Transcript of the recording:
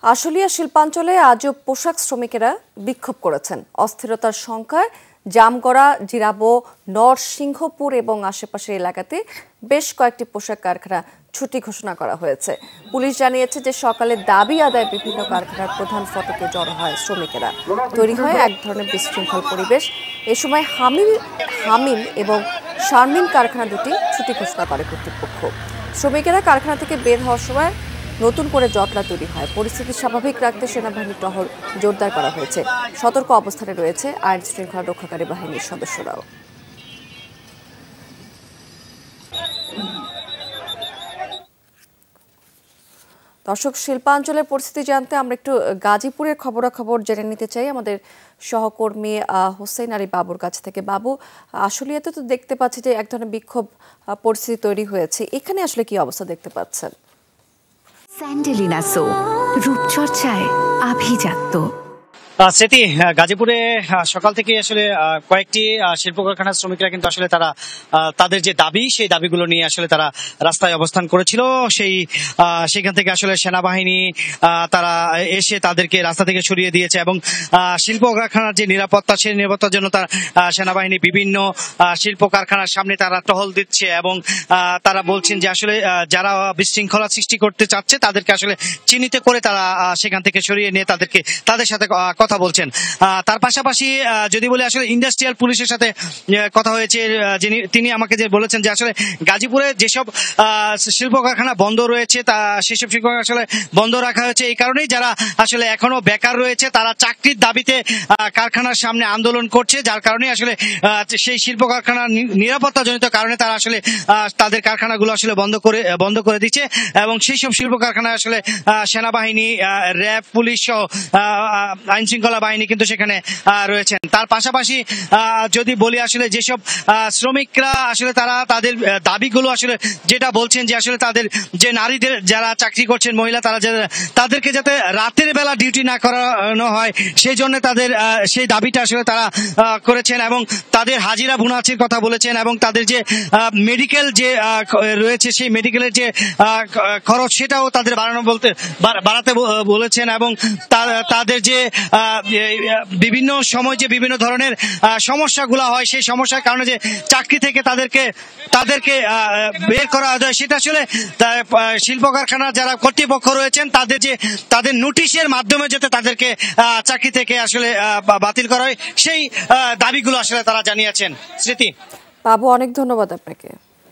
আশুলিয়া শিল্পাঞ্চলে আজও পোশাক শ্রমিকেরা বিক্ষোভ করেছেন। অস্থিরতার সংখ্যায় জামগড়া, জিরাবো, নরসিংহপুর এবং আশেপাশের এলাকাতে বেশ কয়েকটি পোশাক কারখানা ছুটি ঘোষণা করা হয়েছে। পুলিশ জানিয়েছে যে সকালে দাবি আদায় বিভিন্ন কারখানার প্রধান ফটকে জড়ো হয় শ্রমিকেরা। তৈরি হয় এক ধরনের বিশৃঙ্খল পরিবেশ। এ সময় হামিম এবং শারমিন কারখানা দুটি ছুটি ঘোষণা করে কর্তৃপক্ষ। শ্রমিকেরা কারখানা থেকে বের হওয়ার সময় নতুন করে জটলা তৈরি হয়। পরিস্থিতি স্বাভাবিক রাখতে সেনাবাহিনীর টহল জোরদার করা হয়েছে। সতর্ক অবস্থানে রয়েছে আইন শৃঙ্খলা রক্ষাকারী বাহিনীর সদস্যরাও। দর্শক, শিল্পাঞ্চলের পরিস্থিতি জানতে আমরা একটু গাজীপুরের খবরাখবর জেনে নিতে চাই আমাদের সহকর্মী হোসেন আলী বাবুর কাছ থেকে। বাবু, আশুলিয়াতে তো দেখতে পাচ্ছি যে এক ধরনের বিক্ষোভ পরিস্থিতি তৈরি হয়েছে, এখানে আসলে কি অবস্থা দেখতে পাচ্ছেন? স্যান্ডেলিনা সো, রূপচর্চায় আভিজাত্য। স্মৃতি, গাজীপুরে সকাল থেকে আসলে কয়েকটি শিল্প কারখানার শ্রমিকরা কিন্তু আসলে তারা তাদের যে দাবি, সেই দাবিগুলো নিয়ে আসলে তারা রাস্তায় অবস্থান করেছিল। সেখান থেকে আসলে সেনাবাহিনী তারা এসে তাদেরকে রাস্তা থেকে সরিয়ে দিয়েছে এবং শিল্প কারখানার যে নিরাপত্তা, সেই নিরাপত্তার জন্য তার সেনাবাহিনী বিভিন্ন শিল্প কারখানার সামনে তারা টহল দিচ্ছে এবং তারা বলছেন যে আসলে যারা বিশৃঙ্খলা সৃষ্টি করতে চাচ্ছে তাদেরকে আসলে চিহ্নিত করে তারা সেখান থেকে সরিয়ে নিয়ে তাদের সাথে কথা বলছেন। তার পাশাপাশি যদি বলি, আসলে ইন্ডাস্ট্রিয়াল পুলিশের সাথে কথা হয়েছে, তিনি আমাকে যে বলেছেন যে আসলে গাজীপুরে যেসব শিল্প কারখানা বন্ধ রয়েছে সেসব শিল্প আসলে বন্ধ রাখা হয়েছে এই কারণেই যারা আসলে এখনো বেকার রয়েছে তারা চাকরির দাবিতে কারখানার সামনে আন্দোলন করছে, যার কারণে আসলে সেই শিল্প কারখানার নিরাপত্তাজনিত কারণে তারা আসলে তাদের কারখানাগুলো আসলে বন্ধ করে দিচ্ছে এবং সেই সব শিল্প কারখানা আসলে সেনাবাহিনী, র্যাব, পুলিশ সহ আইন শৃঙ্খলা বাহিনী কিন্তু সেখানে রয়েছেন। তার পাশাপাশি যদি বলি, আসলে যেসব শ্রমিকরা আসলে তারা তাদের দাবিগুলো আসলে যেটা বলছেন যে আসলে তাদের যে নারীদের যারা চাকরি করছেন, মহিলা, তাদেরকে যাতে রাতের বেলা ডিউটি না করানো হয় সেই জন্য তাদের সেই দাবিটা আসলে তারা করেছেন এবং তাদের হাজিরা বোনাসের কথা বলেছেন এবং তাদের যে মেডিকেল যে রয়েছে সেই মেডিকেলের যে খরচ সেটাও তাদের বাড়াতে বলেছেন এবং তাদের যে বিভিন্ন সময় যে বিভিন্ন ধরনের সমস্যাগুলো হয় সেই সমস্যার কারণে যে চাকরি থেকে তাদেরকে বের করা হয় সেটা আসলে শিল্প কারখানার যারা কর্তৃপক্ষ রয়েছেন তাদের নোটিশের মাধ্যমে যাতে তাদেরকে চাকরি থেকে আসলে বাতিল করা হয় সেই দাবিগুলো আসলে তারা জানিয়েছেন। স্মৃতি, বাবু, অনেক ধন্যবাদ আপনাকে।